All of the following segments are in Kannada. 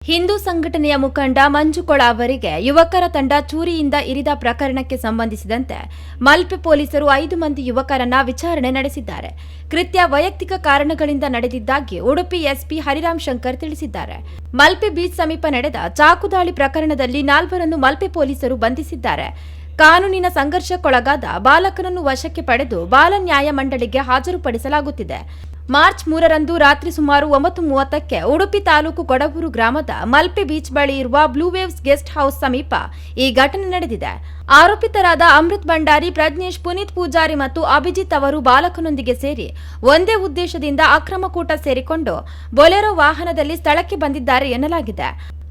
ಹಿಂದೂ ಸಂಘಟನೆಯ ಮುಖಂಡ ಮಂಜುಕೊಳ ಅವರಿಗೆ ಯುವಕರ ತಂಡ ಚೂರಿಯಿಂದ ಇರಿದ ಪ್ರಕರಣಕ್ಕೆ ಸಂಬಂಧಿಸಿದಂತೆ ಮಲ್ಪೆ ಪೊಲೀಸರು 5 ಮಂದಿ ಯುವಕರನ್ನ ವಿಚಾರಣೆ ನಡೆಸಿದ್ದಾರೆ. ಕೃತ್ಯ ವೈಯಕ್ತಿಕ ಕಾರಣಗಳಿಂದ ನಡೆದಿದ್ದಾಗಿ ಉಡುಪಿ ಎಸ್ಪಿ ಹರಿರಾಮ್ ಶಂಕರ್ ತಿಳಿಸಿದ್ದಾರೆ. ಮಲ್ಪೆ ಬೀಚ್ ಸಮೀಪ ನಡೆದ ಚಾಕುದಾಳಿ ಪ್ರಕರಣದಲ್ಲಿ 4ರನ್ನು ಮಲ್ಪೆ ಪೊಲೀಸರು ಬಂಧಿಸಿದ್ದಾರೆ. ಕಾನೂನಿನ ಸಂಘರ್ಷಕ್ಕೊಳಗಾದ ಬಾಲಕನನ್ನು ವಶಕ್ಕೆ ಪಡೆದು ಬಾಲ ನ್ಯಾಯ ಮಂಡಳಿಗೆ ಹಾಜರುಪಡಿಸಲಾಗುತ್ತಿದೆ. ಮಾರ್ಚ್ 3ರಂದು ರಾತ್ರಿ ಸುಮಾರು 9:30ಕ್ಕೆ ಉಡುಪಿ ತಾಲೂಕು ಕೊಡಗೂರು ಗ್ರಾಮದ ಮಲ್ಪೆ ಬೀಚ್ ಬಳಿ ಇರುವ ಬ್ಲೂ ವೇವ್ಸ್ ಗೆಸ್ಟ್ ಹೌಸ್ ಸಮೀಪ ಈ ಘಟನೆ ನಡೆದಿದೆ. ಆರೋಪಿತರಾದ ಅಮೃತ್ ಭಂಡಾರಿ, ಪ್ರಜ್ನೇಶ್, ಪುನೀತ್ ಪೂಜಾರಿ ಮತ್ತು ಅಭಿಜಿತ್ ಅವರು ಬಾಲಕನೊಂದಿಗೆ ಸೇರಿ ಒಂದೇ ಉದ್ದೇಶದಿಂದ ಅಕ್ರಮ ಕೂಟ ಸೇರಿಕೊಂಡು ಬೊಲೆರೋ ವಾಹನದಲ್ಲಿ ಸ್ಥಳಕ್ಕೆ ಬಂದಿದ್ದಾರೆ ಎನ್ನಲಾಗಿದೆ.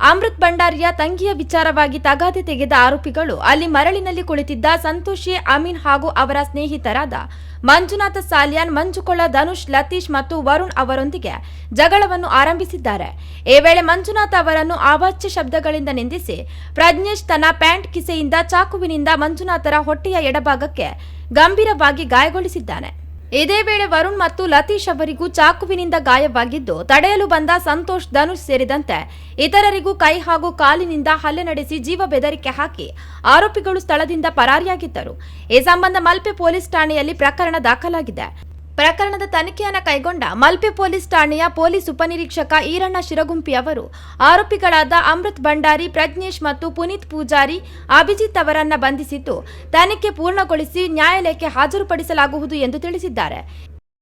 ಅಮೃತ್ ಭಂಡಾರಿಯ ತಂಗಿಯ ವಿಚಾರವಾಗಿ ತಗಾದೆ ತೆಗೆದ ಆರೋಪಿಗಳು ಅಲ್ಲಿ ಮರಳಿನಲ್ಲಿ ಕುಳಿತಿದ್ದ ಸಂತೋಷಿ, ಅಮೀನ್ ಹಾಗೂ ಅವರ ಸ್ನೇಹಿತರಾದ ಮಂಜುನಾಥ, ಸಾಲ್ಯಾನ್, ಮಂಜುಕೊಳ, ಧನುಷ್, ಲತೀಶ್ ಮತ್ತು ವರುಣ್ ಅವರೊಂದಿಗೆ ಜಗಳವನ್ನು ಆರಂಭಿಸಿದ್ದಾರೆ. ಈ ವೇಳೆ ಮಂಜುನಾಥ ಅವರನ್ನು ಅವಾಚ್ಯ ಶಬ್ದಗಳಿಂದ ನಿಂದಿಸಿ ಪ್ರಜ್ನೇಶ್ ತನ್ನ ಪ್ಯಾಂಟ್ ಕಿಸೆಯಿಂದ ಚಾಕುವಿನಿಂದ ಮಂಜುನಾಥರ ಹೊಟ್ಟೆಯ ಎಡಭಾಗಕ್ಕೆ ಗಂಭೀರವಾಗಿ ಗಾಯಗೊಳಿಸಿದ್ದಾನೆ. ಇದೇ ವೇಳೆ ವರುಣ್ ಮತ್ತು ಲತೀಶ್ ಅವರಿಗೂ ಚಾಕುವಿನಿಂದ ಗಾಯವಾಗಿದ್ದು, ತಡೆಯಲು ಬಂದ ಸಂತೋಷ್, ಧನುಷ್ ಸೇರಿದಂತೆ ಇತರರಿಗೂ ಕೈ ಹಾಗೂ ಕಾಲಿನಿಂದ ಹಲ್ಲೆ ನಡೆಸಿ ಜೀವ ಬೆದರಿಕೆ ಹಾಕಿ ಆರೋಪಿಗಳು ಸ್ಥಳದಿಂದ ಪರಾರಿಯಾಗಿದ್ದರು. ಈ ಸಂಬಂಧ ಮಲ್ಪೆ ಪೊಲೀಸ್ ಠಾಣೆಯಲ್ಲಿ ಪ್ರಕರಣ ದಾಖಲಾಗಿದೆ. ಪ್ರಕರಣದ ತನಿಖೆಯನ್ನು ಕೈಗೊಂಡ ಮಲ್ಪೆ ಪೊಲೀಸ್ ಠಾಣೆಯ ಪೊಲೀಸ್ ಉಪನಿರೀಕ್ಷಕ ಈರಣ್ಣ ಶಿರಗುಂಪಿ ಅವರು ಆರೋಪಿಗಳಾದ ಅಮೃತ್ ಭಂಡಾರಿ, ಪ್ರಜ್ನೇಶ್ ಮತ್ತು ಪುನೀತ್ ಪೂಜಾರಿ, ಅಭಿಜಿತ್ ಅವರನ್ನ ಬಂಧಿಸಿದ್ದು ತನಿಖೆ ಪೂರ್ಣಗೊಳಿಸಿ ನ್ಯಾಯಾಲಯಕ್ಕೆ ಹಾಜರುಪಡಿಸಲಾಗುವುದು ಎಂದು ತಿಳಿಸಿದ್ದಾರೆ.